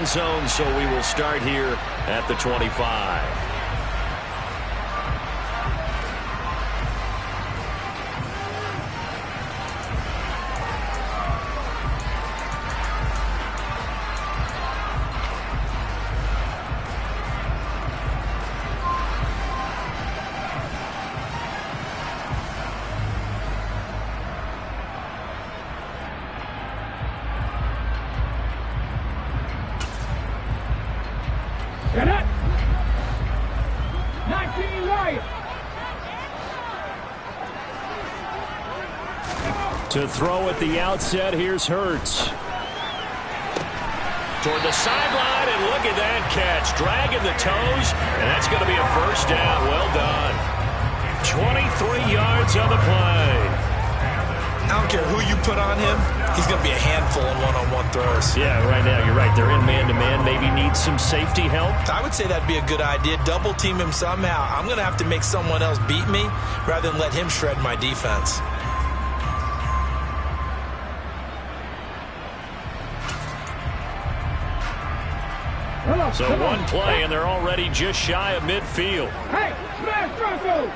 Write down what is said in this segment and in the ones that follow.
zone, so we will start here at the 25. To throw at the outset, here's Hurts. Toward the sideline, and look at that catch. Dragging the toes, and that's going to be a first down. Well done. 23 yards on the play. I don't care who you put on him. He's going to be a handful in one-on-one throws. Yeah, right now, you're right. They're in man-to-man. Maybe need some safety help. I would say that'd be a good idea. Double team him somehow. I'm going to have to make someone else beat me rather than let him shred my defense. So one play, and they're already just shy of midfield. Hey, smash Bronco!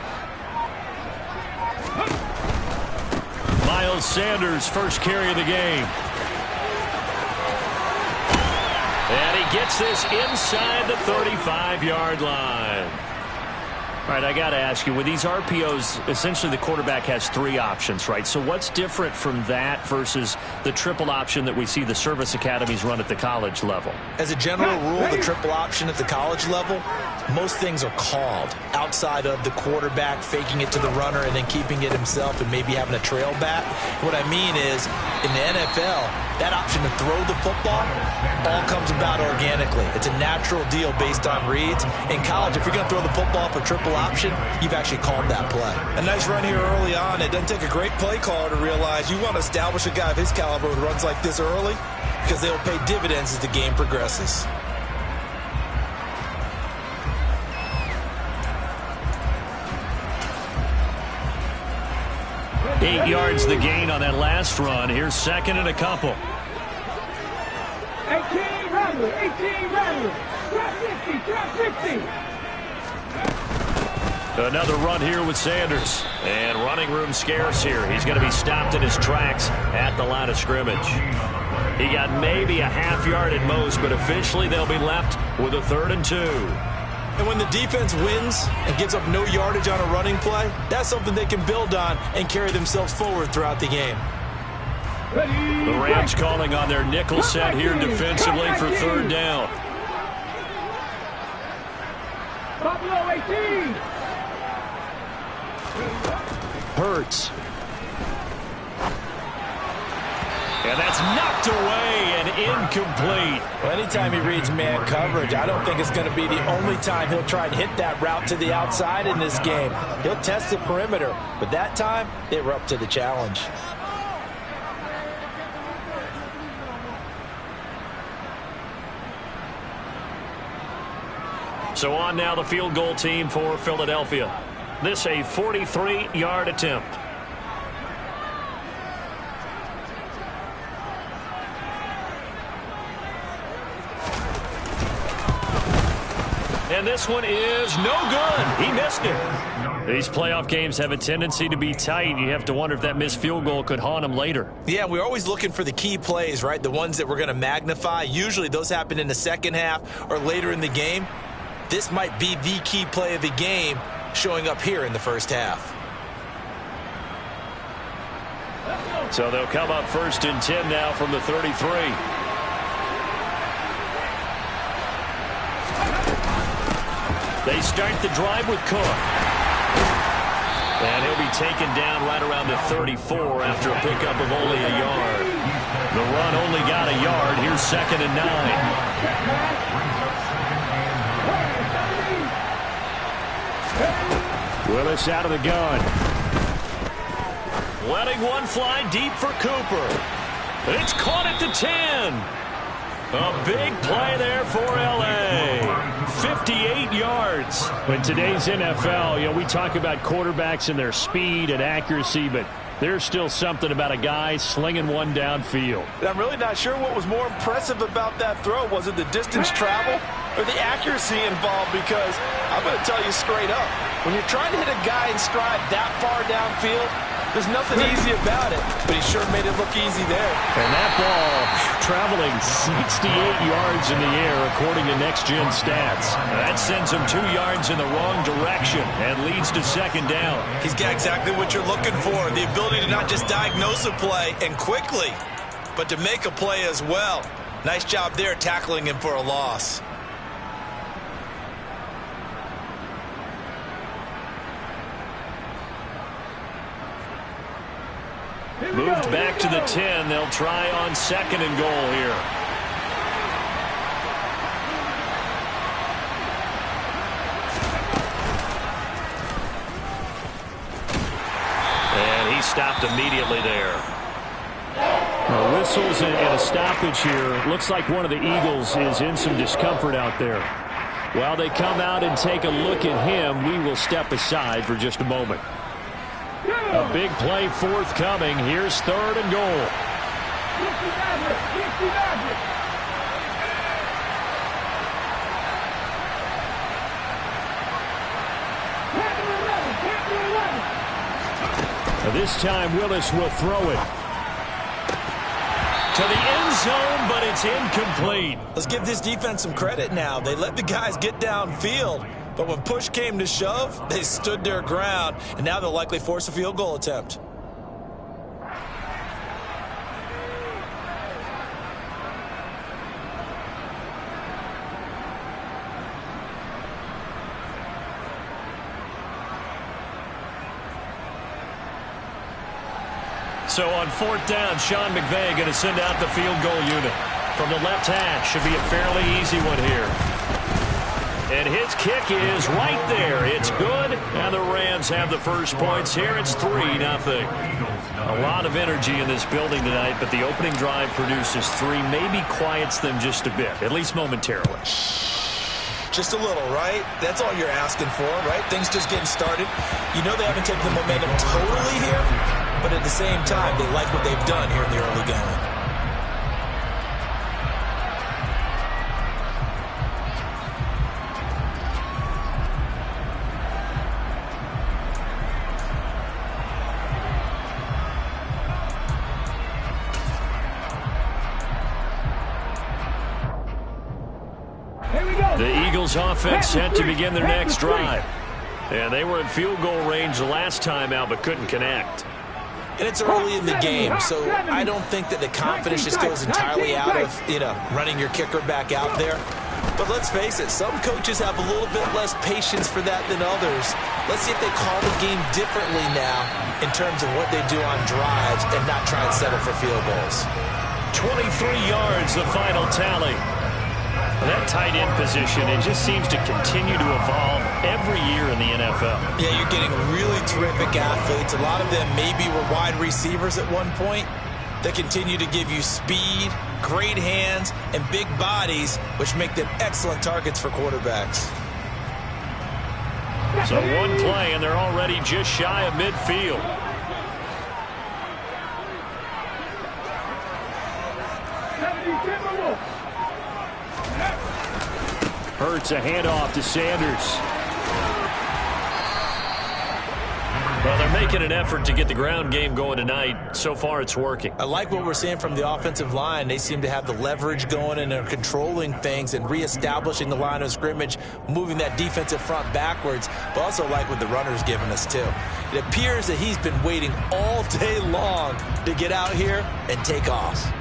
Miles Sanders, first carry of the game. And he gets this inside the 35-yard line. All right, I got to ask you, with these RPOs, essentially the quarterback has three options, right? So what's different from that versus the triple option that we see the service academies run at the college level? As a general rule, the triple option at the college level, most things are called outside of the quarterback faking it to the runner and then keeping it himself and maybe having a trail back. What I mean is, in the NFL, that option to throw the football all comes about organically. It's a natural deal based on reads. In college, if you're going to throw the football for triple option, you've actually called that play. A nice run here early on. It doesn't take a great play caller to realize you want to establish a guy of his caliber who runs like this early because they'll pay dividends as the game progresses. Eight yards the gain on that last run. Here's second and a couple. 18 Rattler, 18 Rattler. Drop 50, drop 50. Another run here with Sanders. And running room scarce here. He's going to be stopped in his tracks at the line of scrimmage. He got maybe a half yard at most, but officially they'll be left with a 3rd and 2. And when the defense wins and gives up no yardage on a running play, that's something they can build on and carry themselves forward throughout the game. The Rams calling on their nickel set here defensively for 3rd down. Buffalo 18. Hurts. And that's knocked away and incomplete. Well, anytime he reads man coverage, I don't think it's going to be the only time he'll try and hit that route to the outside in this game. He'll test the perimeter, but that time, they were up to the challenge. So on now the field goal team for Philadelphia. This a 43-yard attempt. And this one is no good. He missed it. These playoff games have a tendency to be tight. You have to wonder if that missed field goal could haunt him later. Yeah, we're always looking for the key plays, right? The ones that we're going to magnify. Usually those happen in the second half or later in the game. This might be the key play of the game showing up here in the first half. So they'll come up 1st and 10 now from the 33. They start the drive with Cook. And he'll be taken down right around the 34 after a pickup of only a yard. The run only got a yard. Here's 2nd and 9. Willis out of the gun. Letting one fly deep for Cooper. It's caught at the 10. A big play there for L.A. 58 yards. In today's NFL, we talk about quarterbacks and their speed and accuracy, but There's still something about a guy slinging one downfield. And I'm really not sure what was more impressive about that throw. Was it the distance travel or the accuracy involved? Because I'm going to tell you straight up, when you're trying to hit a guy in stride that far downfield, there's nothing easy about it, but he sure made it look easy there. And that ball traveling 68 yards in the air, according to Next Gen Stats. That sends him 2 yards in the wrong direction and leads to second down. He's got exactly what you're looking for, the ability to not just diagnose a play and quickly, but to make a play as well. Nice job there tackling him for a loss. Moved back to the 10. They'll try on second and goal here. And he stopped immediately there. Whistles and a stoppage here. Looks like one of the Eagles is in some discomfort out there. While they come out and take a look at him, we will step aside for just a moment. A big play forthcoming. Here's third and goal. This time Willis will throw it to the end zone, but it's incomplete. Let's give this defense some credit now. They let the guys get downfield, but when push came to shove, they stood their ground, and now they'll likely force a field goal attempt. So on fourth down, Sean McVay going to send out the field goal unit. From the left hash, should be a fairly easy one here. And his kick is right there. It's good, and the Rams have the first points here. It's 3-0. A lot of energy in this building tonight, but the opening drive produces 3, maybe quiets them just a bit, at least momentarily. Just a little, right? That's all you're asking for, right? Things just getting started. You know they haven't taken the momentum totally here, but at the same time, they like what they've done here in the early going. The Eagles offense set to begin their next drive. And they were in field goal range the last time out, but couldn't connect. And it's early in the game, so I don't think that the confidence just goes entirely out of, running your kicker back out there. But let's face it, some coaches have a little bit less patience for that than others. Let's see if they call the game differently now in terms of what they do on drives and not try and settle for field goals. 23 yards, the final tally. That tight end position, it just seems to continue to evolve every year in the NFL. Yeah, you're getting really terrific athletes. A lot of them maybe were wide receivers at one point. They continue to give you speed, great hands, and big bodies, which make them excellent targets for quarterbacks. So one play, and they're already just shy of midfield. Hurts a handoff to Sanders. Well, they're making an effort to get the ground game going tonight. So far, it's working. I like what we're seeing from the offensive line. They seem to have the leverage going, and they're controlling things and reestablishing the line of scrimmage, moving that defensive front backwards, but also like what the runner's giving us, too. It appears that he's been waiting all day long to get out here and take off.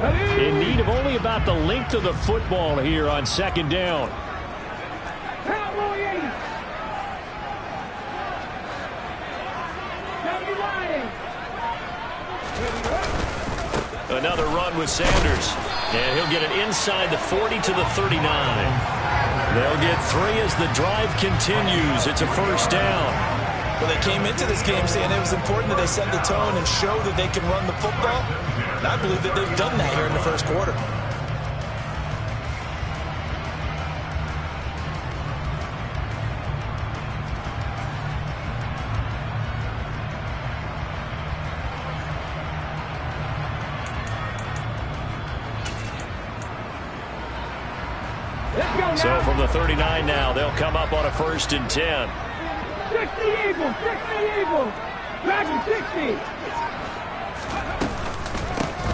In need of only about the length of the football here on second down. Another run with Sanders. And he'll get it inside the 40 to the 39. They'll get 3 as the drive continues. It's a first down. Well, they came into this game saying it was important that they set the tone and show that they can run the football. And I believe that they've done that here in the first quarter. Let's go now. So from the 39 now, they'll come up on a 1st and 10. 60 Eagles, 60 Eagles. Dragon 60.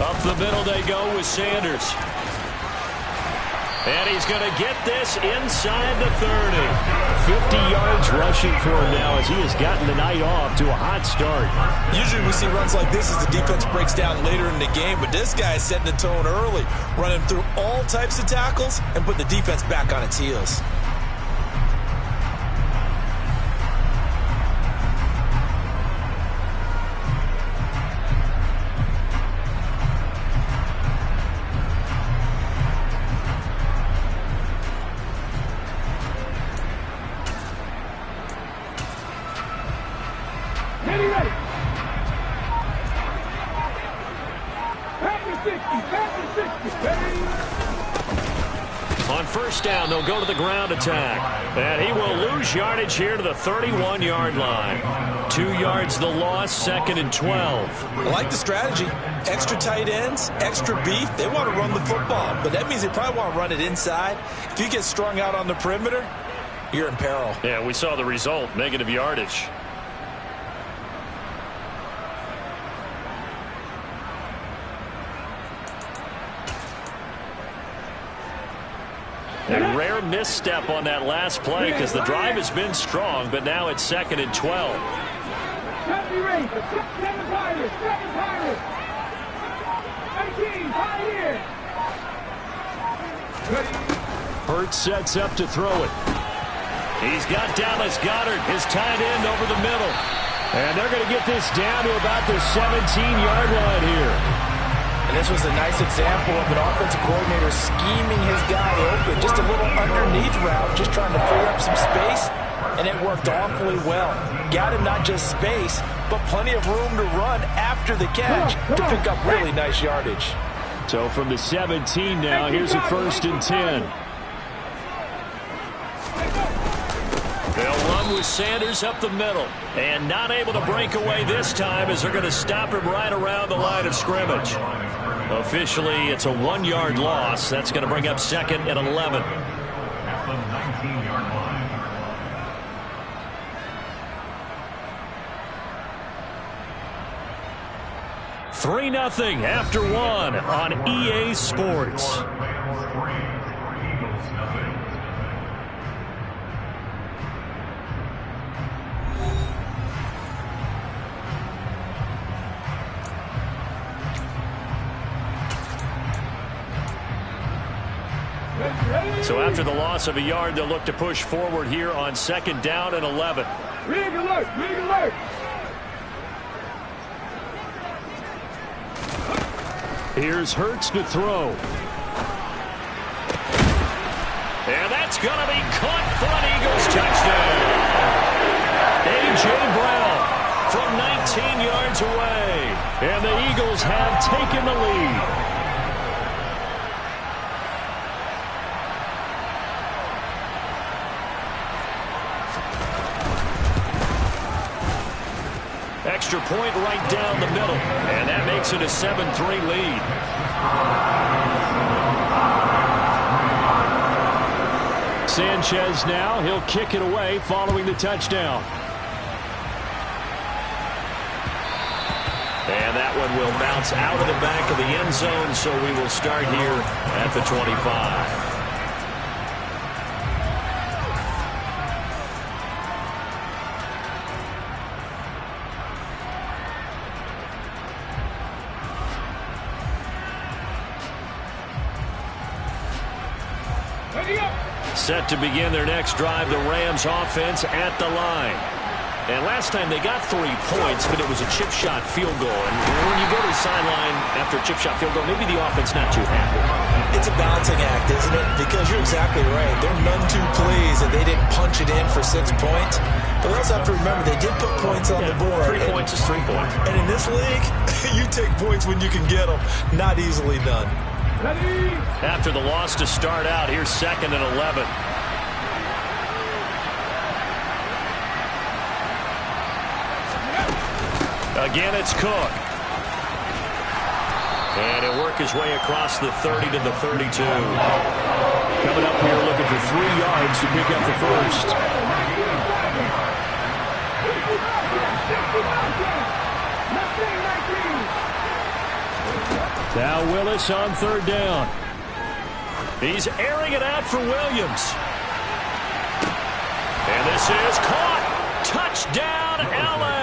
Up the middle they go with Sanders. And he's going to get this inside the 30. 50 yards rushing for him now as he has gotten the night off to a hot start. Usually we see runs like this as the defense breaks down later in the game, but this guy is setting the tone early, running through all types of tackles and put the defense back on its heels. On 1st down, they'll go to the ground attack. And he will lose yardage here to the 31-yard line. 2 yards the loss, 2nd and 12. I like the strategy. Extra tight ends, extra beef. They want to run the football, but that means they probably want to run it inside. If you get strung out on the perimeter, you're in peril. Yeah, we saw the result, negative yardage. A rare misstep on that last play because the drive has been strong, but now it's 2nd and 12. Hurts sets up to throw it. He's got Dallas Goedert, his tight end, over the middle. And they're going to get this down to about the 17-yard line here. And this was a nice example of an offensive coordinator scheming his guy open. Just a little underneath route, just trying to free up some space, and it worked awfully well. Got him not just space, but plenty of room to run after the catch to pick up really nice yardage. So from the 17 now, here's a 1st and 10. They'll run with Sanders up the middle. And not able to break away this time as they're going to stop him right around the line of scrimmage. Officially, it's a 1-yard loss. That's going to bring up 2nd and 11. At the 19-yard line. 3-0 after 1 on EA Sports. So after the loss of a yard, they'll look to push forward here on 2nd down and 11. Rig alert, rig alert. Here's Hurts to throw. And that's going to be caught for an Eagles touchdown. A.J. Brown from 19 yards away. And the Eagles have taken the lead. Extra point right down the middle. And that makes it a 7-3 lead. Sanchez now. He'll kick it away following the touchdown. And that one will bounce out of the back of the end zone, so we will start here at the 25. Set to begin their next drive, the Rams offense at the line. And last time they got 3 points, but it was a chip shot field goal. And when you go to the sideline after a chip shot field goal, maybe the offense not too happy. It's a balancing act, isn't it? Because you're exactly right. They're none too pleased that they didn't punch it in for 6 points. But we also have to remember they did put points on the board. 3 points is 3 points. And in this league, you take points when you can get them. Not easily done. After the loss to start out, here's 2nd and 11. Again, it's Cook. And he'll work his way across the 30 to the 32. Coming up here, for 3 yards to pick up the first. Now Willis on 3rd down. He's airing it out for Williams. And this is caught. Touchdown, L.A.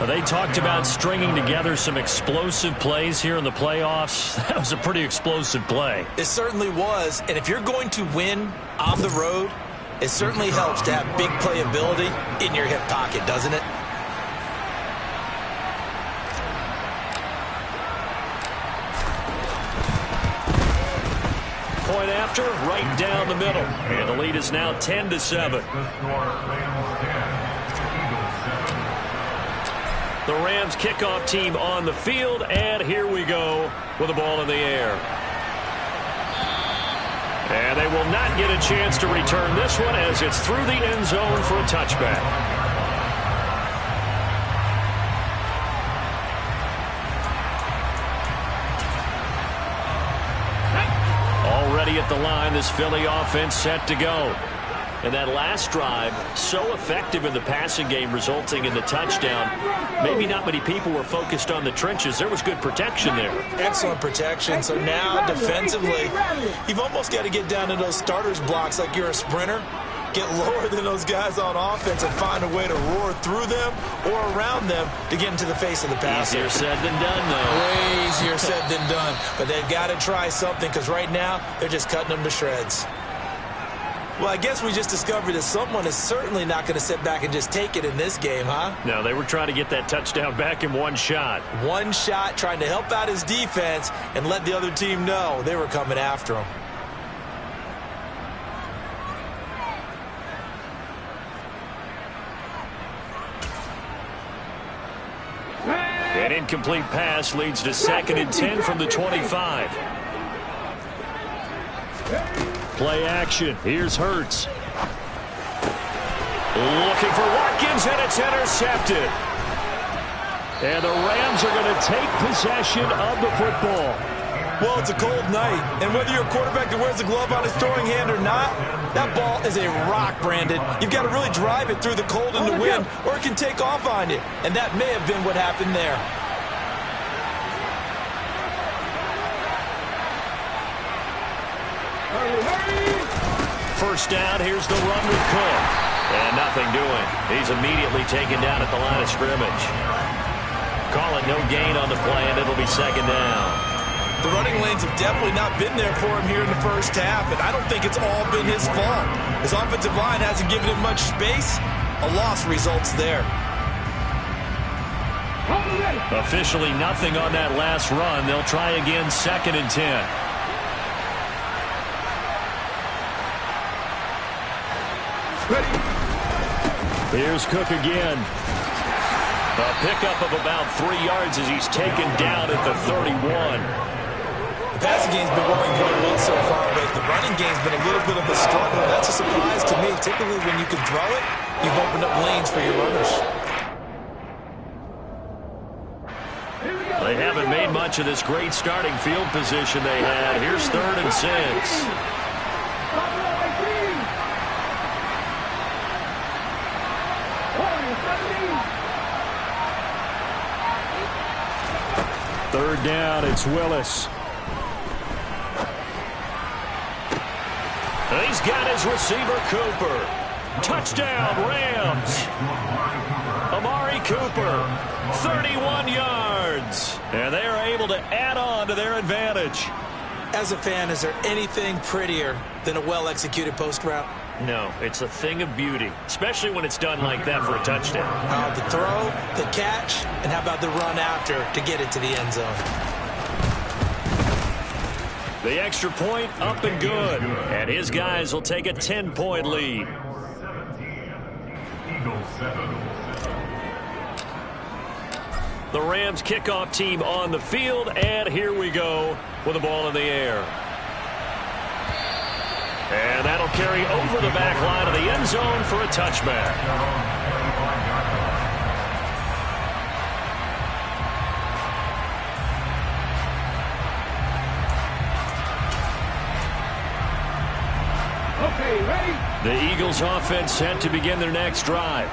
They talked about stringing together some explosive plays here in the playoffs. That was a pretty explosive play. It certainly was. And if you're going to win on the road, it certainly helps to have big playability in your hip pocket, doesn't it? Point after, right down the middle. And the lead is now 10-7. The Rams kickoff team on the field, and here we go with the ball in the air. And they will not get a chance to return this one as it's through the end zone for a touchback. Already at the line, this Philly offense set to go. And that last drive, so effective in the passing game, resulting in the touchdown. Maybe not many people were focused on the trenches. There was good protection there. Excellent protection. So now, defensively, you've almost got to get down to those starters blocks like you're a sprinter. Get lower than those guys on offense and find a way to roar through them or around them to get into the face of the passer. Easier said than done, though. Way easier said than done. But they've got to try something because right now, they're just cutting them to shreds. Well, I guess we just discovered that someone is certainly not going to sit back and just take it in this game, huh? No, they were trying to get that touchdown back in one shot. One shot, trying to help out his defense and let the other team know they were coming after him. An incomplete pass leads to 2nd and 10 from the 25. Play action. Here's Hurts. Looking for Watkins, and it's intercepted. And the Rams are going to take possession of the football. Well, it's a cold night, and whether you're a quarterback that wears a glove on his throwing hand or not, that ball is a rock, Brandon. You've got to really drive it through the cold and the wind, or it can take off on you. And that may have been what happened there. First down, here's the run with Cook. And nothing doing. He's immediately taken down at the line of scrimmage. Call it no gain on the play, and it'll be 2nd down. The running lanes have definitely not been there for him here in the first half, and I don't think it's all been his fault. His offensive line hasn't given him much space. A loss results there. Officially nothing on that last run. They'll try again, 2nd and 10. Here's Cook again. A pickup of about 3 yards as he's taken down at the 31. The passing game's been going very well so far, but the running game's been a little bit of a struggle. That's a surprise to me. Typically, when you can throw it, you've opened up lanes for your runners. They haven't made much of this great starting field position they had. Here's 3rd and 6. Third down, it's Willis. He's got his receiver, Cooper. Touchdown, Rams. Amari Cooper, 31 yards. And they are able to add on to their advantage. As a fan, is there anything prettier than a well-executed post route? No, it's a thing of beauty, especially when it's done like that for a touchdown. The throw, the catch, and how about the run after to get it to the end zone? The extra point up and good. And his guys will take a 10-point lead. The Rams kickoff team on the field, and here we go with the ball in the air. And that'll carry over the back line of the end zone for a touchback. Okay, ready? The Eagles offense set to begin their next drive.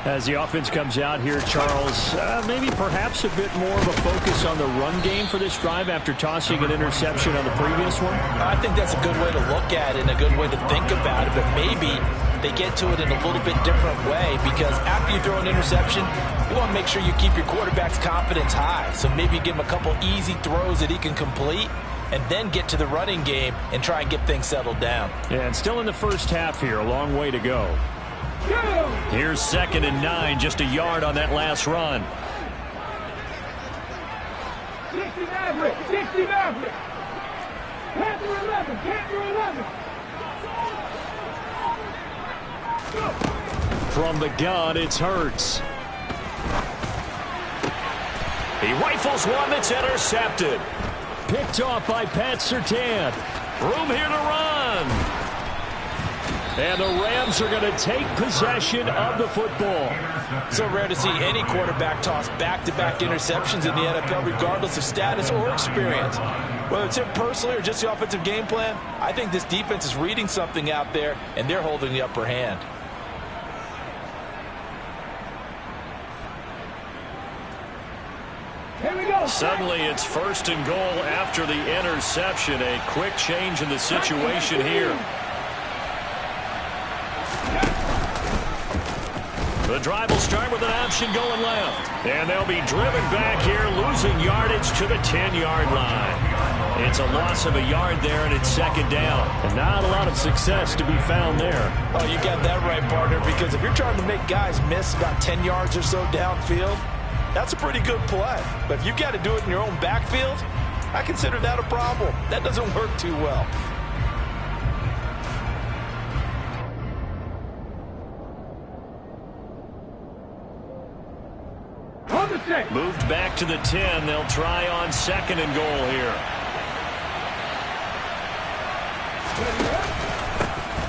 As the offense comes out here, Charles, maybe perhaps a bit more of a focus on the run game for this drive after tossing an interception on the previous one? I think that's a good way to look at it and a good way to think about it, but maybe they get to it in a little bit different way because after you throw an interception, you want to make sure you keep your quarterback's confidence high. So maybe give him a couple easy throws that he can complete and then get to the running game and try and get things settled down. Yeah, and still in the first half here, a long way to go. Here's 2nd and 9, just a yard on that last run. 60 Maverick, 60 Maverick. Panther 11, Panther 11. From the gun, it's Hurts. He rifles one that's intercepted. Picked off by Pat Surtain. Room here to run. And the Rams are going to take possession of the football. So rare to see any quarterback toss back-to-back interceptions in the NFL, regardless of status or experience. Whether it's him personally or just the offensive game plan, I think this defense is reading something out there, and they're holding the upper hand. Here we go. Suddenly it's 1st and goal after the interception. A quick change in the situation here. The drive will start with an option going left. And they'll be driven back here, losing yardage to the 10-yard line. It's a loss of a yard there, and it's 2nd down. And not a lot of success to be found there. Oh, you got that right, partner, because if you're trying to make guys miss about 10 yards or so downfield, that's a pretty good play. But if you've got to do it in your own backfield, I consider that a problem. That doesn't work too well. Moved back to the 10. They'll try on 2nd and goal here.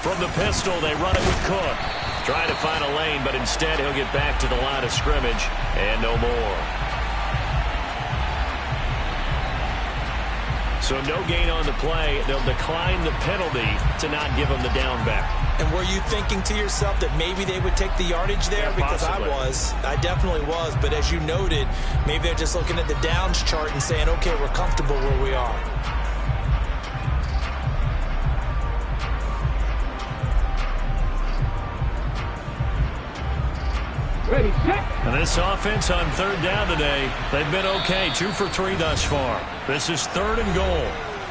From the pistol, they run it with Cook. Trying to find a lane, but instead he'll get back to the line of scrimmage and no more. So no gain on the play. They'll decline the penalty to not give him the down back. And were you thinking to yourself that maybe they would take the yardage there? Yeah, because possibly. I definitely was. But as you noted, maybe they're just looking at the downs chart and saying, okay, we're comfortable where we are. Ready, set. And this offense on 3rd down today, they've been okay, 2 for 3 thus far. This is 3rd and goal.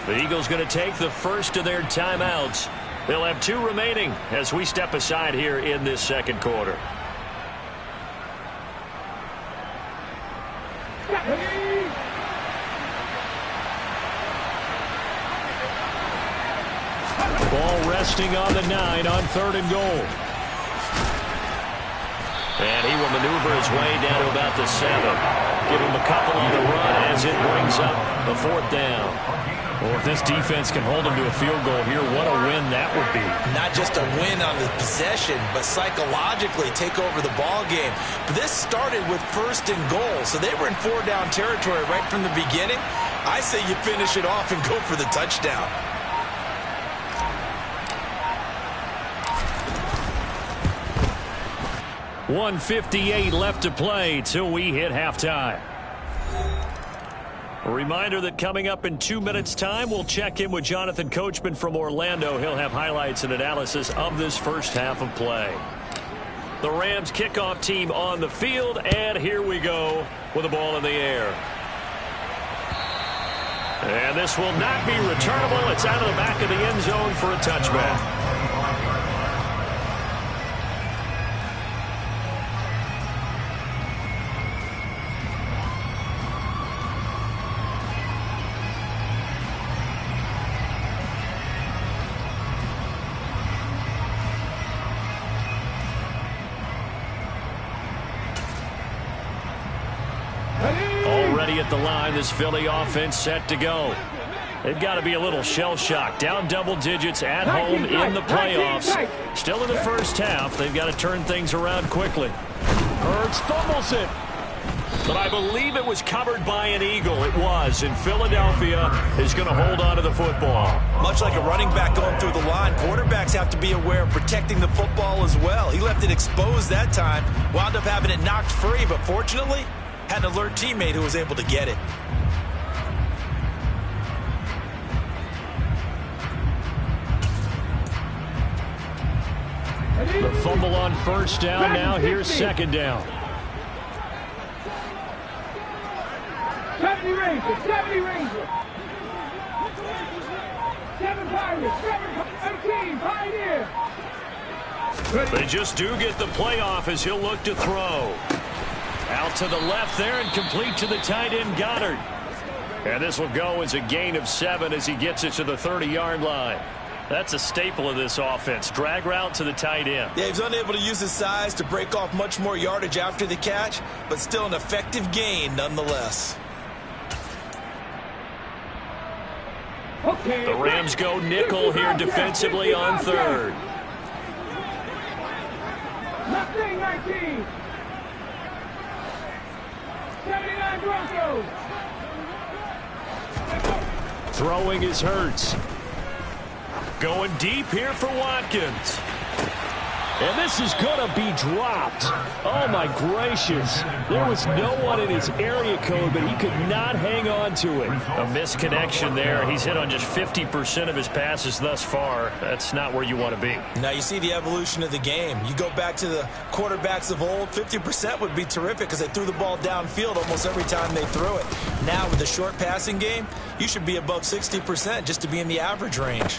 The Eagles going to take the first of their timeouts. They'll have 2 remaining as we step aside here in this 2nd quarter. Ball resting on the 9 on 3rd and goal. And he will maneuver his way down to about the 7. Give him a couple on the run as it brings up the 4th down. Well, if this defense can hold them to a field goal here, what a win that would be. Not just a win on the possession, but psychologically take over the ball game. But this started with 1st and goal, so they were in 4-down territory right from the beginning. I say you finish it off and go for the touchdown. .158 left to play till we hit halftime. A reminder that coming up in 2 minutes' time, we'll check in with Jonathan Coachman from Orlando. He'll have highlights and analysis of this first half of play. The Rams kickoff team on the field, and here we go with the ball in the air. And this will not be returnable. It's out of the back of the end zone for a touchback. Already at the line, this Philly offense set to go. They've got to be a little shell-shocked. Down double digits at home in the playoffs. Still in the first half. They've got to turn things around quickly. Hurts fumbles it. But I believe it was covered by an Eagle. It was, and Philadelphia is going to hold on to the football. Much like a running back going through the line, quarterbacks have to be aware of protecting the football as well. He left it exposed that time, wound up having it knocked free, but fortunately, had an alert teammate who was able to get it. The fumble on first down. Now here's second down. 70 Rangers, 70 Rangers. 7 Pirates, 18 Pioneers. They just do get the playoff as he'll look to throw. Out to the left there and complete to the tight end Goddard. And this will go as a gain of 7 as he gets it to the 30-yard line. That's a staple of this offense. Drag route to the tight end. Yeah, he's unable to use his size to break off much more yardage after the catch, but still an effective gain nonetheless. The Rams go nickel here defensively on third. 19. 79 Broncos. Throwing is Hurts. Going deep here for Watkins. And this is going to be dropped. Oh, my gracious. There was no one in his area code, but he could not hang on to it. A misconnection there. He's hit on just 50% of his passes thus far. That's not where you want to be. Now you see the evolution of the game. You go back to the quarterbacks of old, 50% would be terrific because they threw the ball downfield almost every time they threw it. Now with the short passing game, you should be above 60% just to be in the average range.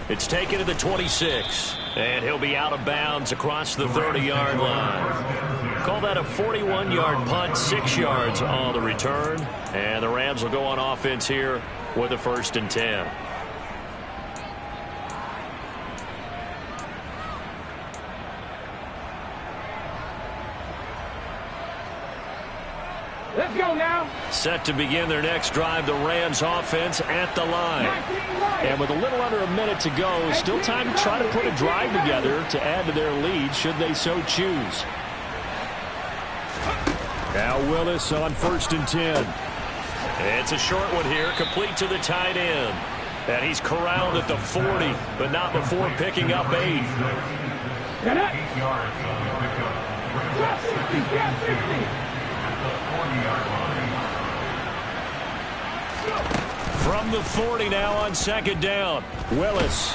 It's taken to the 26, and he'll be out of bounds across the 30-yard line. Call that a 41-yard punt, 6 yards on the return. And the Rams will go on offense here with a 1st and 10. Let's go now. Set to begin their next drive, the Rams offense at the line. And with a little under a minute to go, still time to try to put a drive together to add to their lead should they so choose. Now Willis on 1st and 10. It's a short one here, complete to the tight end. And he's corralled at the 40, but not before picking up 8. Get it. 8 yards on the pickup. Drop 50. From the 40 now on 2nd down. Willis.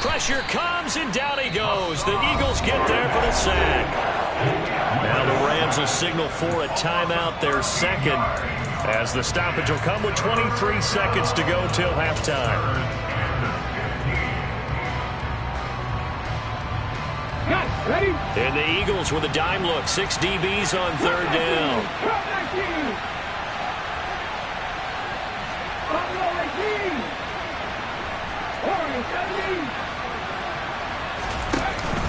Pressure comes, and down he goes. The Eagles get there for the sack. Now the Rams will signal for a timeout, their second, as the stoppage will come with 23 seconds to go till halftime. Ready? And the Eagles with a dime look. 6 DBs on 3rd down.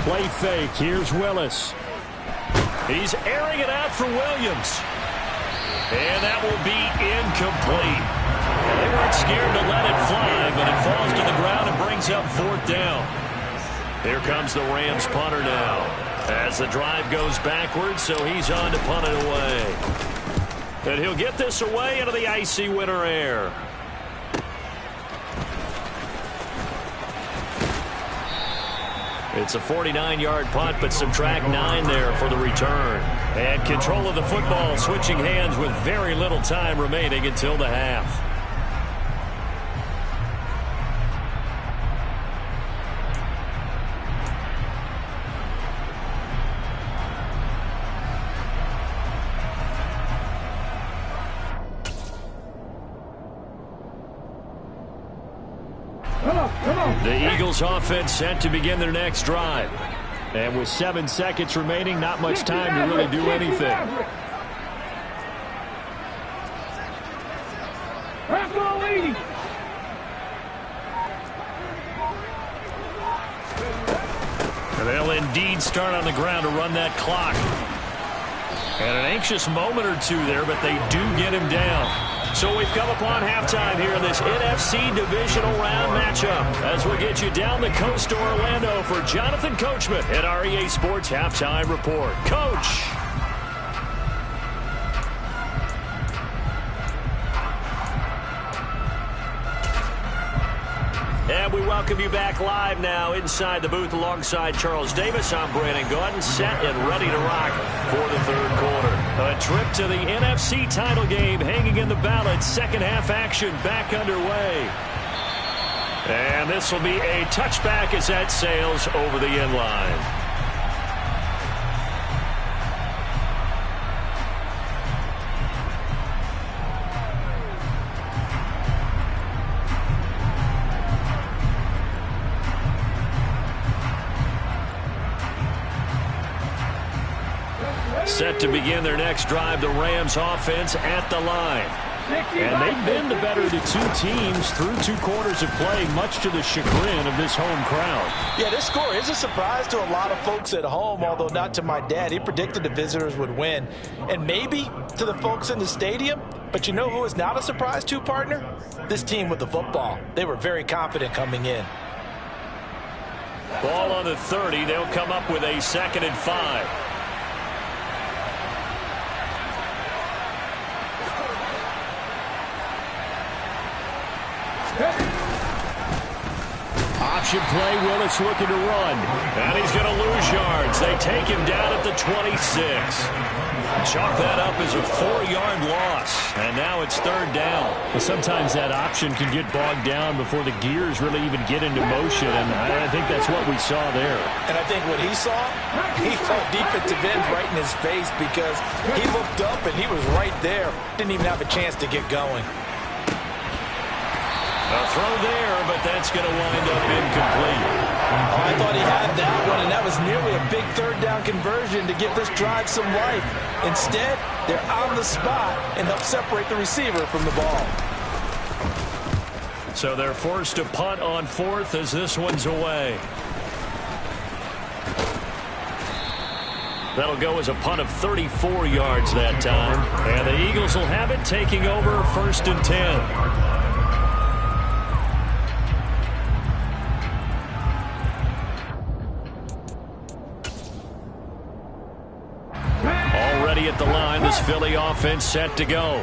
Play fake. Here's Willis. He's airing it out for Williams. And that will be incomplete. They weren't scared to let it fly, but it falls to the ground and brings up 4th down. Here comes the Rams punter now as the drive goes backwards, so he's on to punt it away. And he'll get this away into the icy winter air. It's a 49-yard punt, but subtract 9 there for the return. And control of the football switching hands with very little time remaining until the half. The Eagles offense set to begin their next drive. And with 7 seconds remaining, not much time to really do anything. And they'll indeed start on the ground to run that clock. And an anxious moment or two there, but they do get him down. So we've come upon halftime here in this NFC Divisional Round matchup as we get you down the coast to Orlando for Jonathan Coachman at our EA Sports Halftime Report. Coach. And we welcome you back live now inside the booth alongside Charles Davis. I'm Brandon Gaudin, set and ready to rock for the third quarter. A trip to the NFC title game hanging in the balance. Second half action back underway. And this will be a touchback as that sails over the end line. Set to begin their next drive, the Rams offense at the line. And they've been the better of the two teams through 2 quarters of play, much to the chagrin of this home crowd. Yeah, this score is a surprise to a lot of folks at home, although not to my dad. He predicted the visitors would win. And maybe to the folks in the stadium, but you know who is not a surprise to, partner? This team with the football. They were very confident coming in. Ball on the 30. They'll come up with a 2nd and 5. Option play, Willis looking to run. And he's going to lose yards. They take him down at the 26. Chalk that up as a 4-yard loss. And now it's 3rd down. Well, sometimes that option can get bogged down before the gears really even get into motion. And I think that's what we saw there. And I think what he saw defensive ends right in his face because he looked up and he was right there. Didn't even have a chance to get going. A throw there, but that's going to wind up incomplete. Oh, I thought he had that one, and that was nearly a big 3rd down conversion to give this drive some life. Instead, they're on the spot and help separate the receiver from the ball. So they're forced to punt on 4th as this one's away. That'll go as a punt of 34 yards that time. And the Eagles will have it, taking over 1st and 10. At the line, this Philly offense set to go.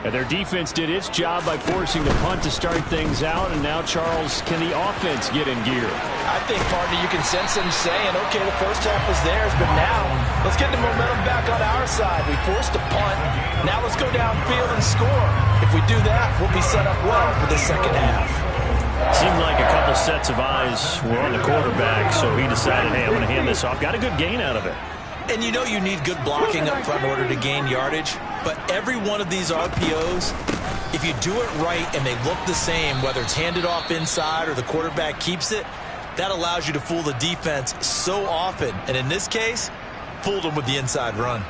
And their defense did its job by forcing the punt to start things out. And now, Charles, can the offense get in gear? I think, partner, you can sense them saying, okay, the first half was theirs, but now let's get the momentum back on our side. We forced a punt. Now let's go downfield and score. If we do that, we'll be set up well for the second half. Seemed like a couple sets of eyes were on the quarterback, so he decided, hey, I'm going to hand this off. Got a good gain out of it. And you know you need good blocking up front in order to gain yardage. But every one of these RPOs, if you do it right and they look the same, whether it's handed off inside or the quarterback keeps it, that allows you to fool the defense so often. And in this case, fooled them with the inside run.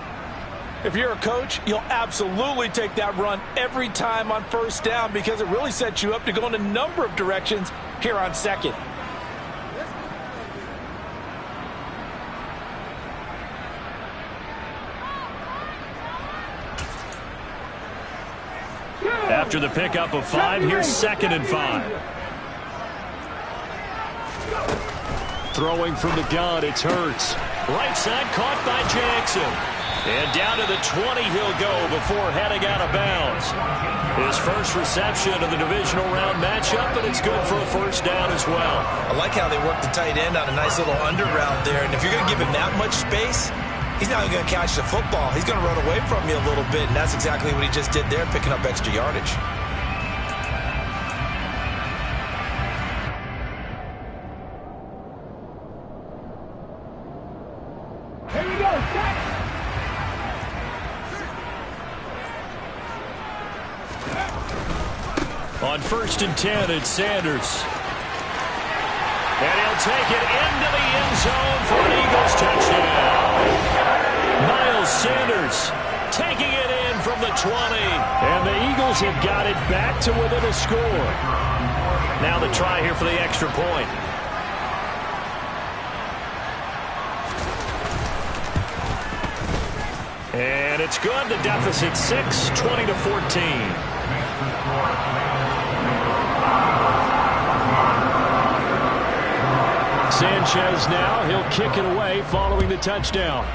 If you're a coach, you'll absolutely take that run every time on 1st down because it really sets you up to go in a number of directions here on 2nd. After the pickup of 5, here's 2nd and 5. Throwing from the gun, it's Hurts. Right side caught by Jackson. And down to the 20 he'll go before heading out of bounds. His first reception of the divisional round matchup, but it's good for a 1st down as well. I like how they worked the tight end on a nice little under route there. And if you're going to give him that much space, he's not going to catch the football. He's going to run away from you a little bit, and that's exactly what he just did there, picking up extra yardage. Here we go, set. On 1st and 10, it's Sanders. And he'll take it into the end zone for an Eagles touchdown. Miles Sanders taking it in from the 20. And the Eagles have got it back to within a score. Now the try here for the extra point. And it's good. The deficit 6, 20-14. Sanchez now, he'll kick it away following the touchdown.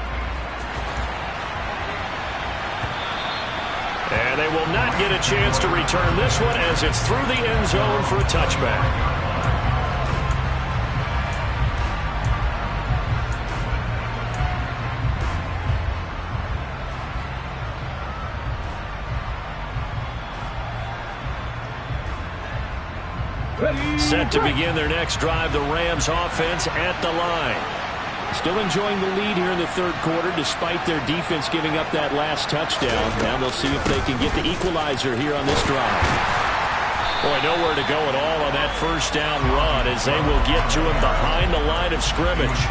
And they will not get a chance to return this one as it's through the end zone for a touchback. Set to begin their next drive, the Rams offense at the line. Still enjoying the lead here in the third quarter despite their defense giving up that last touchdown. Now they'll see if they can get the equalizer here on this drive. Boy, nowhere to go at all on that first down run as they will get to him behind the line of scrimmage.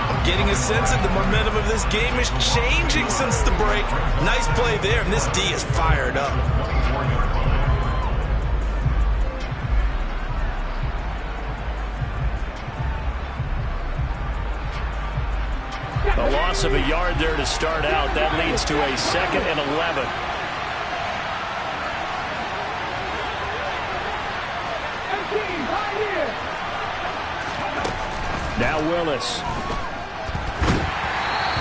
I'm getting a sense that the momentum of this game is changing since the break. Nice play there, and this D is fired up. A loss of a yard there to start out. That leads to a 2nd and 11. Now Willis.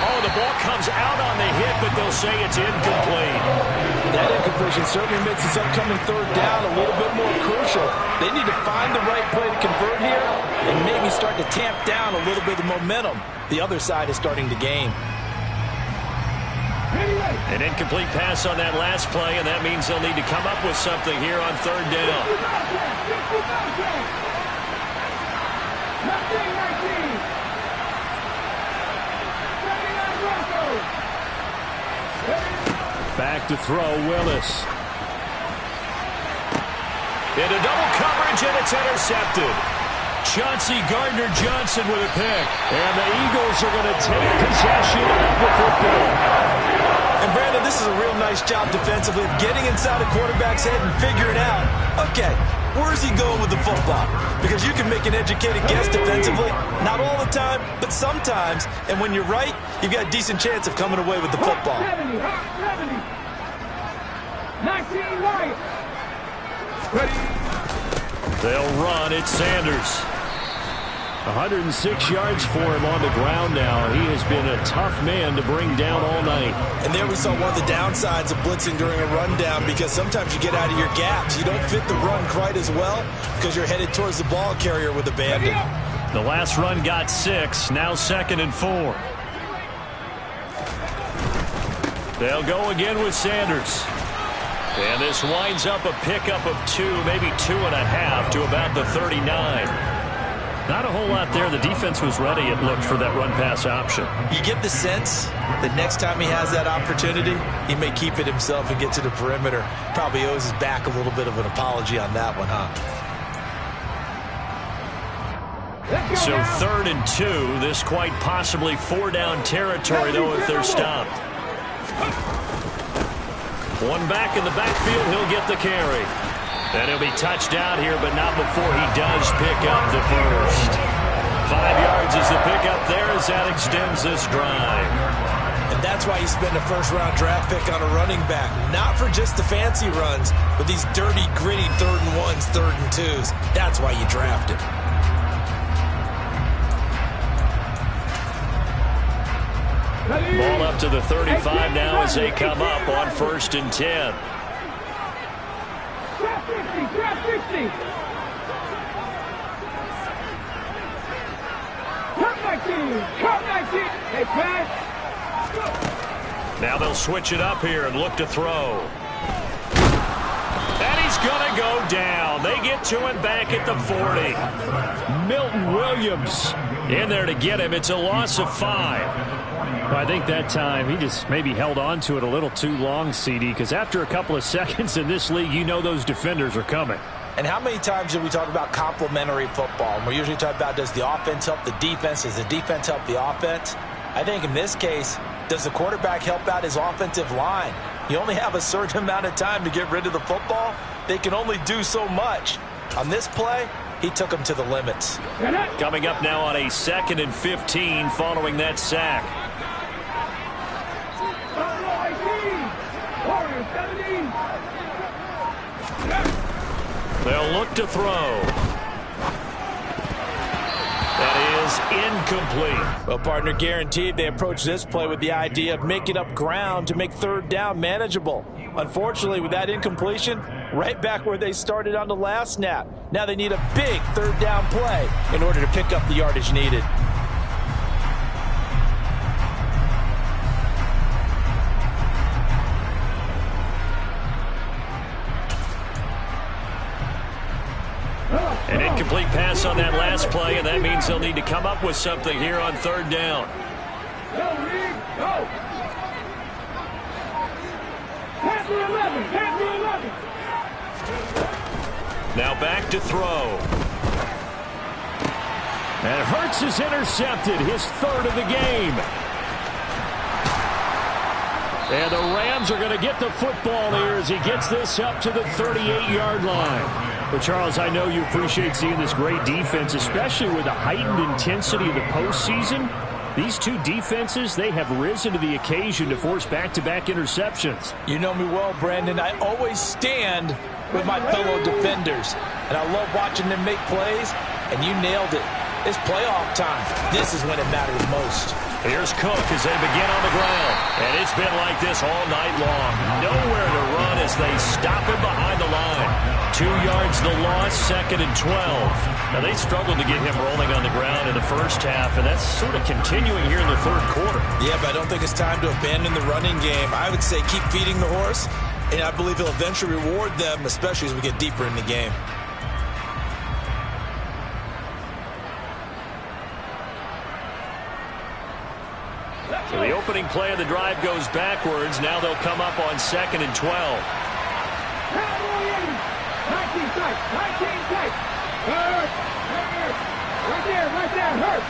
Oh, the ball comes out on the hit, but they'll say it's incomplete. That incompletion certainly makes this upcoming third down a little bit more crucial. They need to find the right play to convert here and maybe start to tamp down a little bit of momentum. The other side is starting to gain. An incomplete pass on that last play, and that means they'll need to come up with something here on third down. Back to throw, Willis. Into double coverage, and it's intercepted. Chauncey Gardner-Johnson with a pick. And the Eagles are going to take possession of the football. And Brandon, this is a real nice job defensively of getting inside a quarterback's head and figuring out, okay, where's he going with the football? Because you can make an educated guess defensively. Not all the time, but sometimes. And when you're right, you've got a decent chance of coming away with the football. 70, 19 right. They'll run. It's Sanders. 106 yards for him on the ground now. He has been a tough man to bring down all night. And there we saw one of the downsides of blitzing during a rundown, because sometimes you get out of your gaps. You don't fit the run quite as well because you're headed towards the ball carrier with abandon. The last run got 6. Now 2nd and 4. They'll go again with Sanders. And this winds up a pickup of 2, maybe 2.5 to about the 39. Not a whole lot there. The defense was ready, it looked, for that run-pass option. You get the sense that next time he has that opportunity, he may keep it himself and get to the perimeter. Probably owes his back a little bit of an apology on that one, huh? So 3rd and 2. This quite possibly 4-down territory, though, if they're stopped. One back in the backfield. He'll get the carry. And he'll be touched down here, but not before he does pick up the first. 5 yards is the pickup there as that extends this drive. And that's why you spend a first-round draft pick on a running back. Not for just the fancy runs, but these dirty, gritty 3rd and 1s, 3rd and 2s. That's why you draft him. Ball up to the 35 now as they come up on 1st and 10. Trap 50, trap 50. Cut 19, cut 19. Hey, pass. Now they'll switch it up here and look to throw. And he's going to go down. They get to him back at the 40. Milton Williams in there to get him. It's a loss of 5. I think that time he just maybe held on to it a little too long, CD, because after a couple of seconds in this league, you know those defenders are coming. And how many times do we talk about complementary football? And we're usually talking about, does the offense help the defense? Does the defense help the offense? I think in this case, does the quarterback help out his offensive line? You only have a certain amount of time to get rid of the football. They can only do so much. On this play, he took them to the limits. Coming up now on a 2nd and 15 following that sack. They'll look to throw. That is incomplete. Well, partner, guaranteed they approach this play with the idea of making up ground to make 3rd down manageable. Unfortunately, with that incompletion, right back where they started on the last snap. Now they need a big 3rd down play in order to pick up the yardage needed. An incomplete pass on that last play, and that means they'll need to come up with something here on third down. Go, Reed, go. Pass for 11, pass for 11. Now back to throw. And Hurts is intercepted, his third of the game. And the Rams are going to get the football here as he gets this up to the 38-yard line. But, Charles, I know you appreciate seeing this great defense, especially with the heightened intensity of the postseason. These two defenses, they have risen to the occasion to force back-to-back interceptions. You know me well, Brandon. I always stand with my fellow defenders. And I love watching them make plays, and you nailed it. It's playoff time. This is when it matters most. Here's Cook as they begin on the ground. And it's been like this all night long. Nowhere to run as they stop him behind the line. 2 yards the loss, 2nd and 12. Now, they struggled to get him rolling on the ground in the first half, and that's sort of continuing here in the third quarter. Yeah, but I don't think it's time to abandon the running game. I would say keep feeding the horse, and I believe he'll eventually reward them, especially as we get deeper in the game. So the opening play of the drive goes backwards. Now they'll come up on 2nd and 12. 19 tight, 19 tight. Hurt, right there, hurt.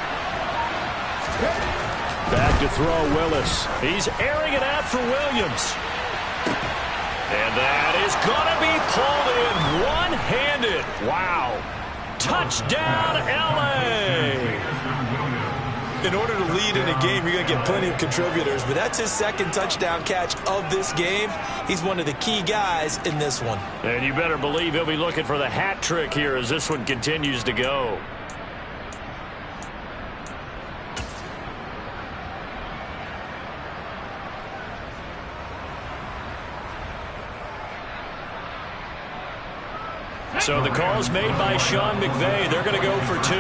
Back to throw, Willis. He's airing it out for Williams. And that is going to be pulled in one-handed. Wow. Touchdown, L.A. In order to lead in a game, you're going to get plenty of contributors, but that's his second touchdown catch of this game. He's one of the key guys in this one. And you better believe he'll be looking for the hat trick here as this one continues to go. So the call's made by Sean McVay. They're going to go for 2.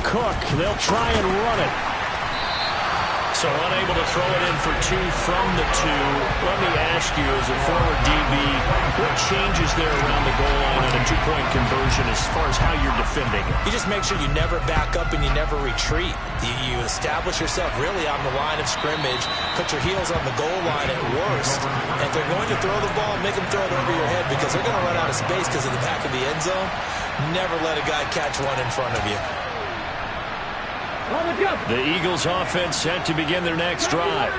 Cook, they'll try and run it. So unable to throw it in for 2 from the 2. Let me ask you, as a former DB, what changes there around the goal line on a 2-point conversion as far as how you're defending it? You just make sure you never back up and you never retreat. You establish yourself really on the line of scrimmage, put your heels on the goal line at worst. And if they're going to throw the ball, make them throw it over your head because they're going to run out of space because of the back of the end zone. Never let a guy catch one in front of you. The Eagles offense set to begin their next drive.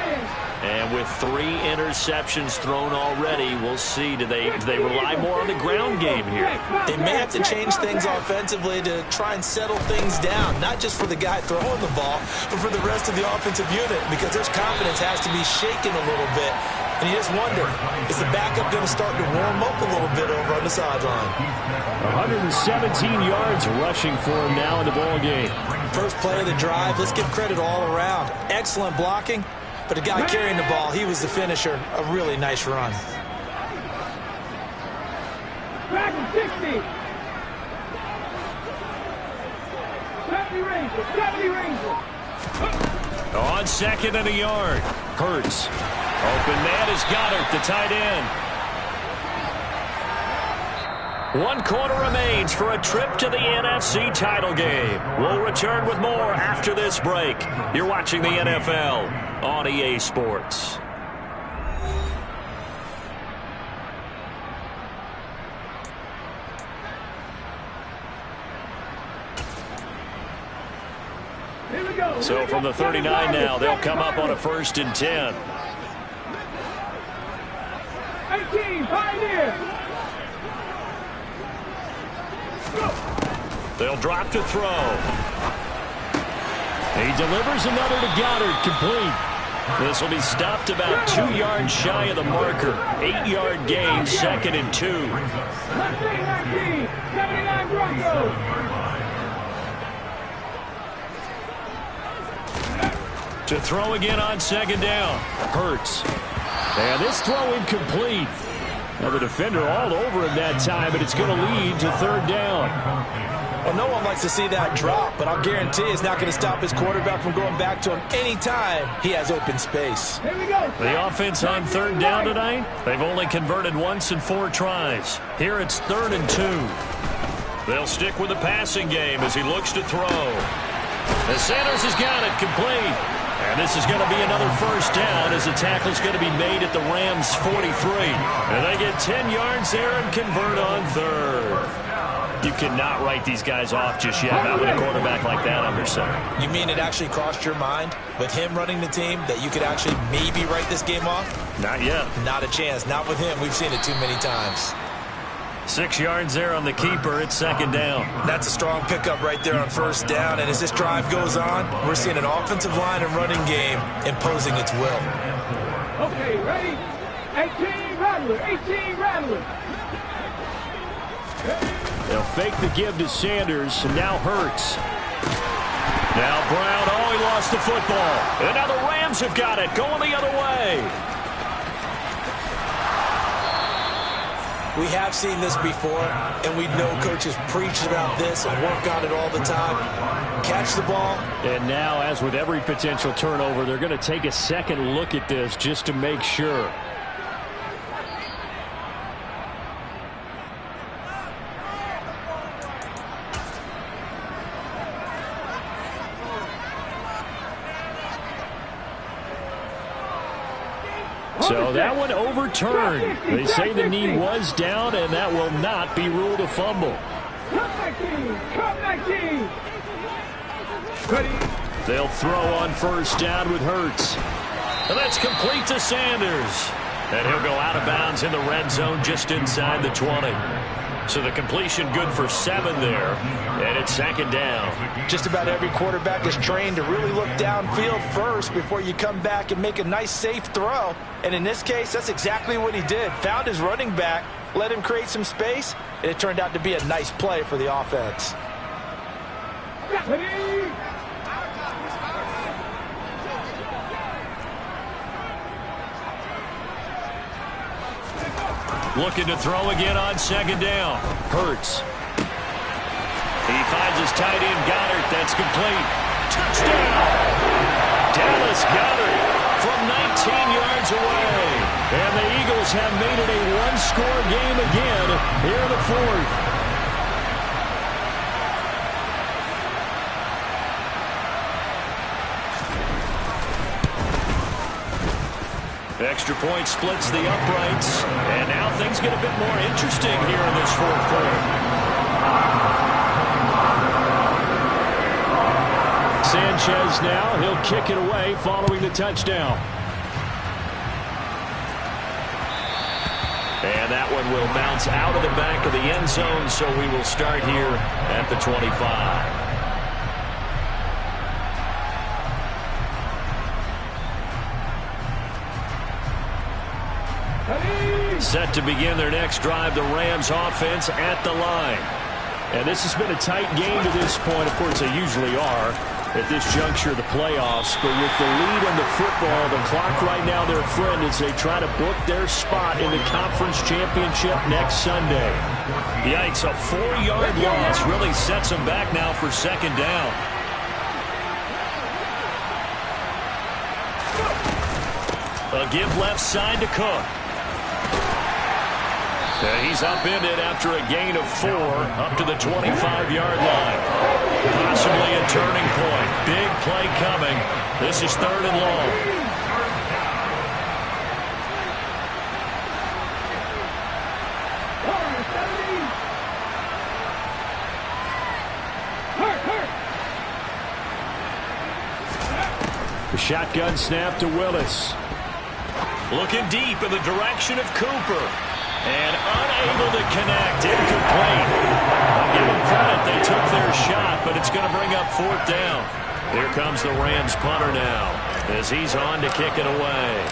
And with 3 interceptions thrown already, we'll see. Do they rely more on the ground game here? They may have to change things offensively to try and settle things down, not just for the guy throwing the ball, but for the rest of the offensive unit, because their confidence has to be shaken a little bit. And you just wonder, is the backup going to start to warm up a little bit over on the sideline? 117 yards rushing for him now in the ball game. First play of the drive, let's give credit all around. Excellent blocking, but the guy carrying the ball, he was the finisher. A really nice run. Back to 60. 70 Ranger. On 2nd and a yard. Hurts. Open man is Goddard, the tight end. 1 quarter remains for a trip to the NFC title game. We'll return with more after this break. You're watching the NFL on EA Sports. So from the 39 now, they'll come up on a 1st and 10. 18, Pioneer. They'll drop to throw. He delivers another to Goddard, complete. This will be stopped about 2 yards shy of the marker. 8-yard gain, 2nd and 2. 19, 79 Broncos. To throw again on 2nd down. Hurts. And this throw incomplete. Now the defender all over him that time, but it's going to lead to 3rd down. Well, no one likes to see that drop, but I'll guarantee it's not going to stop his quarterback from going back to him anytime he has open space. Here we go. The offense on third down tonight, they've only converted once in 4 tries. Here it's 3rd and 2. They'll stick with the passing game as he looks to throw. And Sanders has got it complete. And this is going to be another first down as the tackle's going to be made at the Rams' 43. And they get 10 yards there and convert on 3rd. You cannot write these guys off just yet, not with a quarterback like that under center. You mean it actually crossed your mind with him running the team that you could actually maybe write this game off? Not yet. Not a chance. Not with him. We've seen it too many times. 6 yards there on the keeper. It's 2nd down. That's a strong pickup right there on 1st down. And as this drive goes on, we're seeing an offensive line and running game imposing its will. Okay, ready? 18 Rattler. 18 Rattler. They'll fake the give to Sanders, and now Hurts. Now Brown, oh, he lost the football. And now the Rams have got it, going the other way. We have seen this before, and we know coaches preach about this and work on it all the time. Catch the ball. And now, as with every potential turnover, they're going to take a second look at this just to make sure. So that one overturned. They say the knee was down, and that will not be ruled a fumble. Come 19. Ready? They'll throw on 1st down with Hurts. And that's complete to Sanders. And he'll go out of bounds in the red zone just inside the 20. So the completion good for 7 there. And it's 2nd down. Just about every quarterback is trained to really look downfield first before you come back and make a nice, safe throw. And in this case, that's exactly what he did. Found his running back, let him create some space, and it turned out to be a nice play for the offense. Ready? Looking to throw again on 2nd down. Hurts. He finds his tight end, Goddard. That's complete. Touchdown! Dallas Goddard from 19 yards away. And the Eagles have made it a one-score game again here in the 4th. Extra point splits the uprights. And now things get a bit more interesting here in this 4th quarter. Sanchez now, he'll kick it away following the touchdown. And that one will bounce out of the back of the end zone, so we will start here at the 25. Set to begin their next drive, the Rams offense at the line. And this has been a tight game to this point. Of course, they usually are at this juncture of the playoffs. But with the lead in the football, the clock right now their friend as they try to book their spot in the conference championship next Sunday. Yikes, a 4-yard loss really sets them back now for 2nd down. A give left side to Cook. He's upended after a gain of 4 up to the 25-yard line. Possibly a turning point. Big play coming. This is 3rd and long. The shotgun snap to Willis. Looking deep in the direction of Cooper. And unable to connect. Incomplete. I'll give them credit. They took their shot, but it's going to bring up 4th down. Here comes the Rams punter now as he's on to kick it away.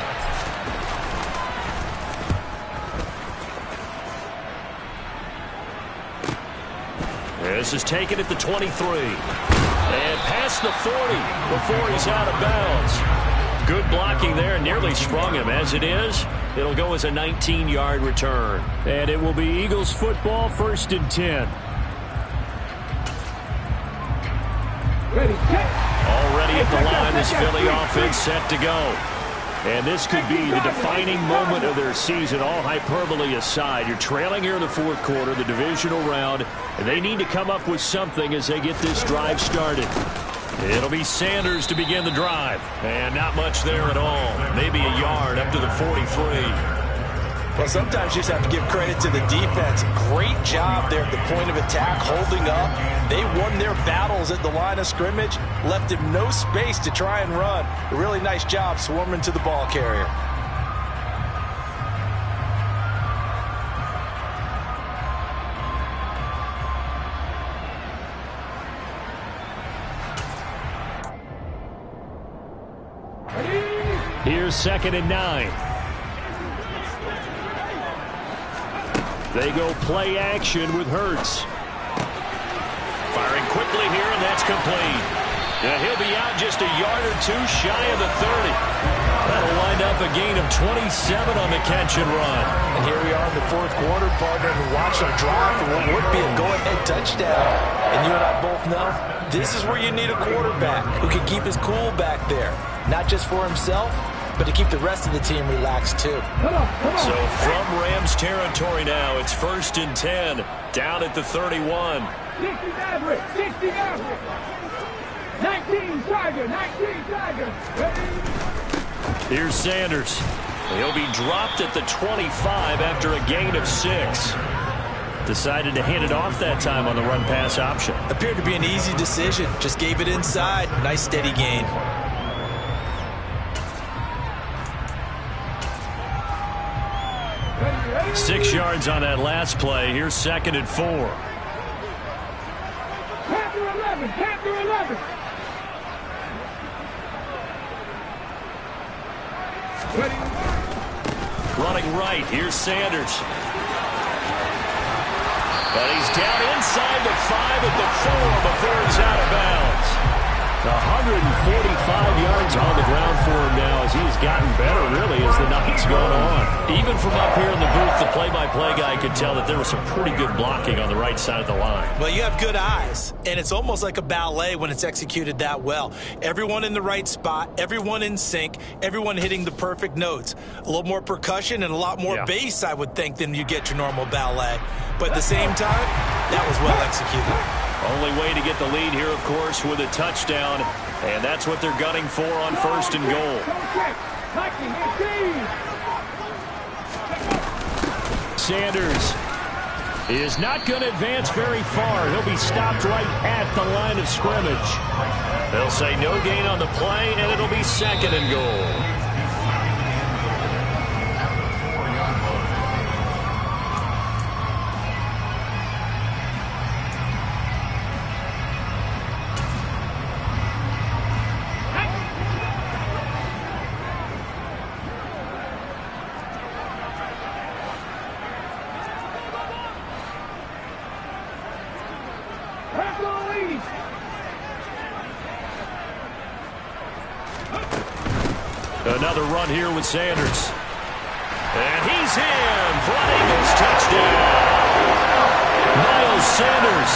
This is taken at the 23. And past the 40 before he's out of bounds. Good blocking there, nearly sprung him. As it is, it'll go as a 19-yard return. And it will be Eagles football, 1st and 10. Already at the line, this Philly offense set to go. And this could be the defining moment of their season, all hyperbole aside. You're trailing here in the fourth quarter, the divisional round, and they need to come up with something as they get this drive started. It'll be Sanders to begin the drive. And not much there at all. Maybe a yard up to the 43. Well, sometimes you just have to give credit to the defense. Great job there at the point of attack, holding up. They won their battles at the line of scrimmage, left him no space to try and run. A really nice job swarming to the ball carrier. Here's 2nd and 9. They go play action with Hurts. Firing quickly here, and that's complete. Yeah, he'll be out just a yard or two shy of the 30. That'll wind up a gain of 27 on the catch and run. And here we are in the fourth quarter, partner, and watch our drive for what would be a go-ahead touchdown. And you and I both know this is where you need a quarterback who can keep his cool back there, not just for himself, but to keep the rest of the team relaxed too. So from Rams territory now, it's 1st and 10, down at the 31. 60 average, 60 average. 19 Tiger. Here's Sanders. He'll be dropped at the 25 after a gain of 6. Decided to hand it off that time on the run-pass option. Appeared to be an easy decision. Just gave it inside. Nice steady gain. 6 yards on that last play. Here's 2nd and 4. Panther 11. Running right. Here's Sanders. But he's down inside the 5 at the 4 before he's out of bounds. 145 yards on the ground for him now as he's gotten better, really, as the night's gone on. Even from up here in the booth, the play-by-play guy could tell that there was some pretty good blocking on the right side of the line. Well, you have good eyes, and it's almost like a ballet when it's executed that well. Everyone in the right spot, everyone in sync, everyone hitting the perfect notes. A little more percussion and a lot more bass, I would think, than you get your normal ballet. But at the same time, that was well executed. Only way to get the lead here, of course, with a touchdown, and that's what they're gunning for on 1st and goal. Sanders is not going to advance very far. He'll be stopped right at the line of scrimmage. They'll say no gain on the play, and it'll be 2nd and goal. Another run here with Sanders. And he's in for an Eagles touchdown. Miles Sanders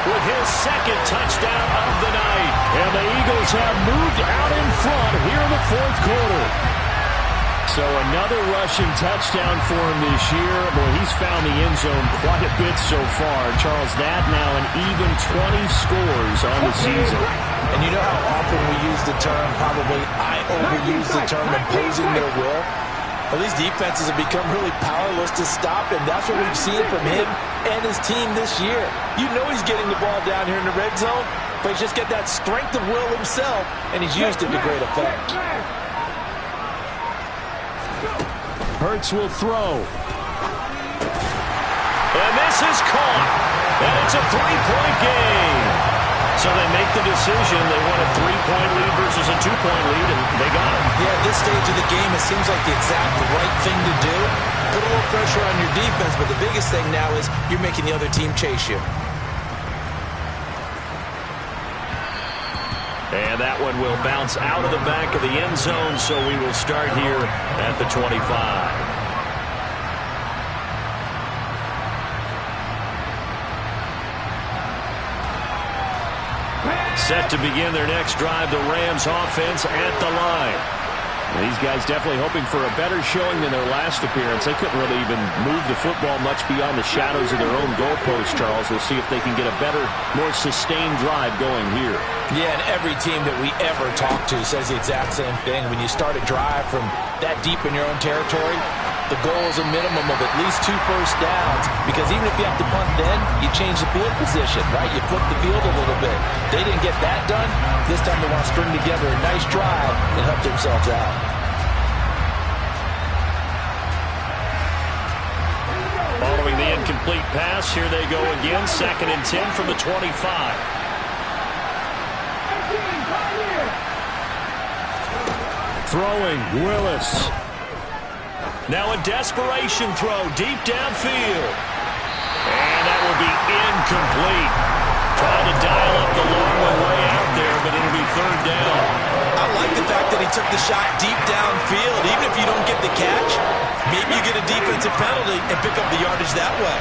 with his 2nd touchdown of the night. And the Eagles have moved out in front here in the 4th quarter. So another rushing touchdown for him this year. Boy, he's found the end zone quite a bit so far. Charles, that now an even 20 scores on the season. And you know how often we use the term, probably I overuse the term, imposing their will? Well, these defenses have become really powerless to stop him. That's what we've seen from him and his team this year. You know he's getting the ball down here in the red zone, but he's just got that strength of will himself, and he's used it to great effect. Hurts will throw. And this is caught. And it's a 3-point game. So they make the decision. They want a 3-point lead versus a 2-point lead, and they got it. Yeah, at this stage of the game, it seems like the exact right thing to do. Put a little pressure on your defense, but the biggest thing now is you're making the other team chase you. And that one will bounce out of the back of the end zone, so we will start here at the 25. Set to begin their next drive, the Rams offense at the line. These guys definitely hoping for a better showing than their last appearance. They couldn't really even move the football much beyond the shadows of their own goalpost, Charles. We'll see if they can get a better, more sustained drive going here. Yeah, and every team that we ever talk to says the exact same thing. When you start a drive from that deep in your own territory, the goal is a minimum of at least 2 first downs, because even if you have to punt then, you change the field position, right? You flip the field a little bit. They didn't get that done. This time they want to string together a nice drive and help themselves out. Following the incomplete pass, here they go again. 2nd and 10 from the 25. Throwing, Willis. Now a desperation throw deep downfield. And that will be incomplete. Trying to dial up the long one way out there, but it'll be 3rd down. I like the fact that he took the shot deep downfield. Even if you don't get the catch, maybe you get a defensive penalty and pick up the yardage that way.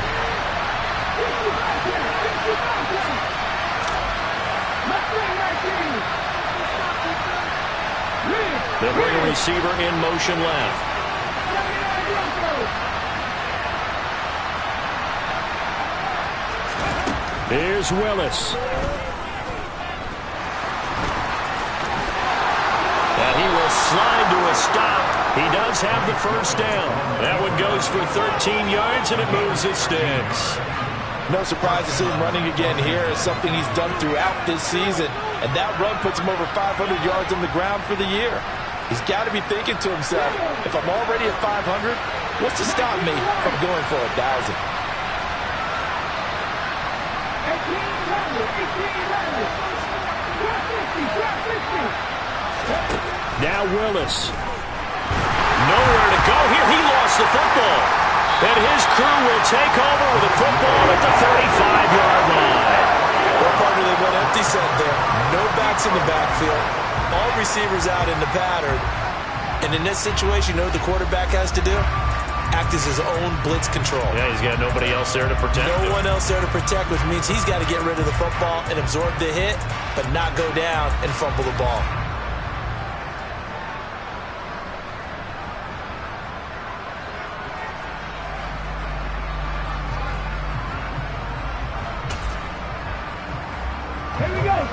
They'll bring a receiver in motion left. Here's Willis. And he will slide to a stop. He does have the 1st down. That one goes for 13 yards, and it moves his sticks. No surprise to see him running again here. It's something he's done throughout this season. And that run puts him over 500 yards on the ground for the year. He's got to be thinking to himself, if I'm already at 500, what's to stop me from going for 1,000? Now Willis. Nowhere to go here. He lost the football. And his crew will take over with the football at the 35-yard line. Well, partner, they went empty set there. No backs in the backfield. All receivers out in the pattern. And in this situation, you know what the quarterback has to do? Act as his own blitz control. Yeah, he's got nobody else there to protect him. No one else there to protect, which means he's got to get rid of the football and absorb the hit, but not go down and fumble the ball.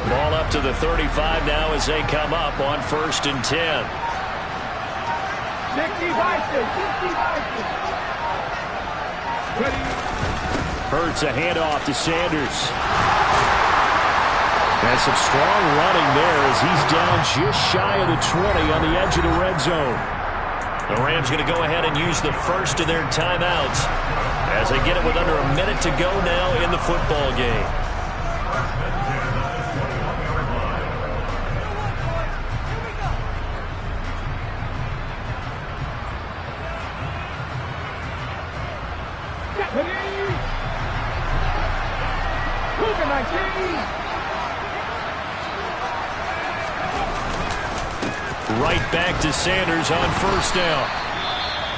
Ball up to the 35 now as they come up on 1st and 10. Hurts a handoff to Sanders. And some strong running there as he's down just shy of the 20 on the edge of the red zone. The Rams going to go ahead and use the 1st of their timeouts as they get it with under a minute to go now in the football game. Right back to Sanders on 1st down.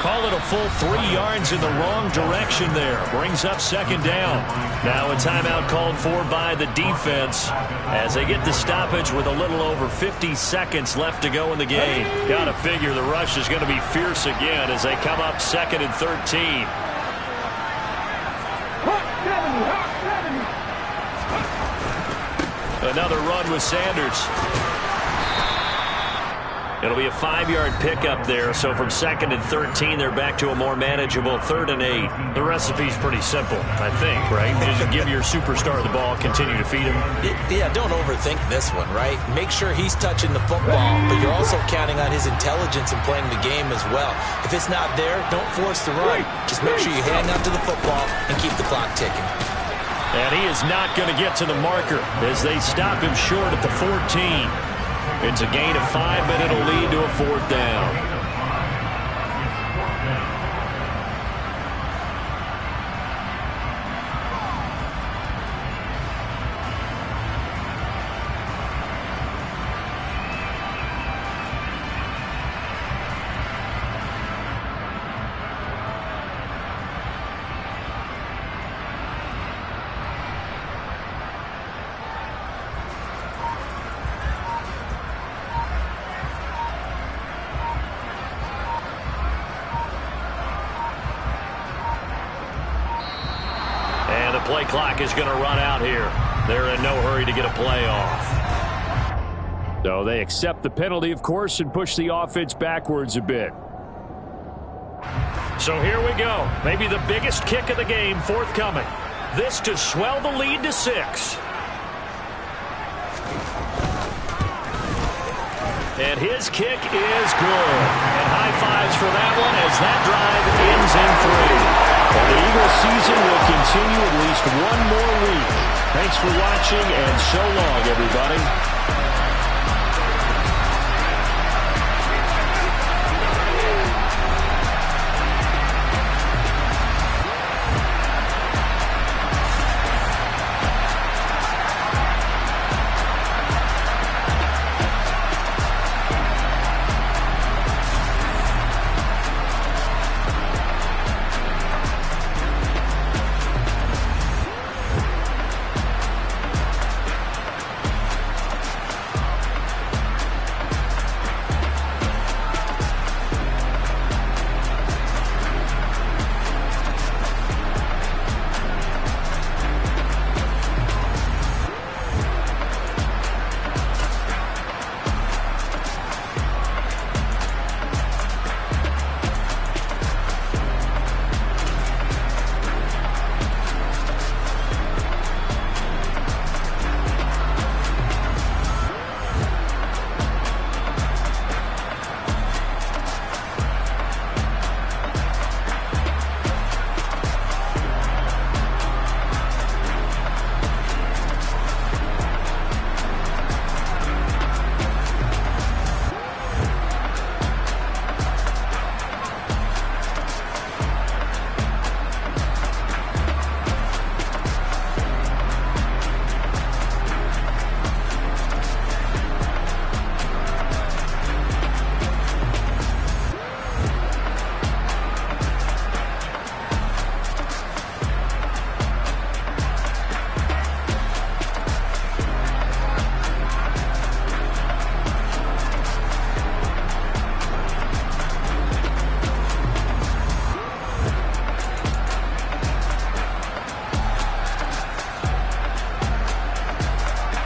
Call it a full 3 yards in the wrong direction there. Brings up 2nd down. Now a timeout called for by the defense as they get the stoppage with a little over 50 seconds left to go in the game. Got to figure the rush is going to be fierce again as they come up 2nd and 13. Another run with Sanders. It'll be a 5-yard pickup there, so from 2nd and 13, they're back to a more manageable 3rd and 8. The recipe's pretty simple, I think, right? Just give your superstar the ball, continue to feed him. Yeah, don't overthink this one, right? Make sure he's touching the football, but you're also counting on his intelligence in playing the game as well. If it's not there, don't force the run. Just make sure you hang on to the football and keep the clock ticking. And he is not going to get to the marker as they stop him short at the 14. It's a gain of 5, but it'll lead to a 4th down. play clock is going to run out here. They're in no hurry to get a play off. So they accept the penalty, of course, and push the offense backwards a bit. So here we go. Maybe the biggest kick of the game forthcoming. This to swell the lead to 6. And his kick is good. And high fives for that one as that drive ends in 3. And the Eagles season will continue at least one more week. Thanks for watching, and so long, everybody.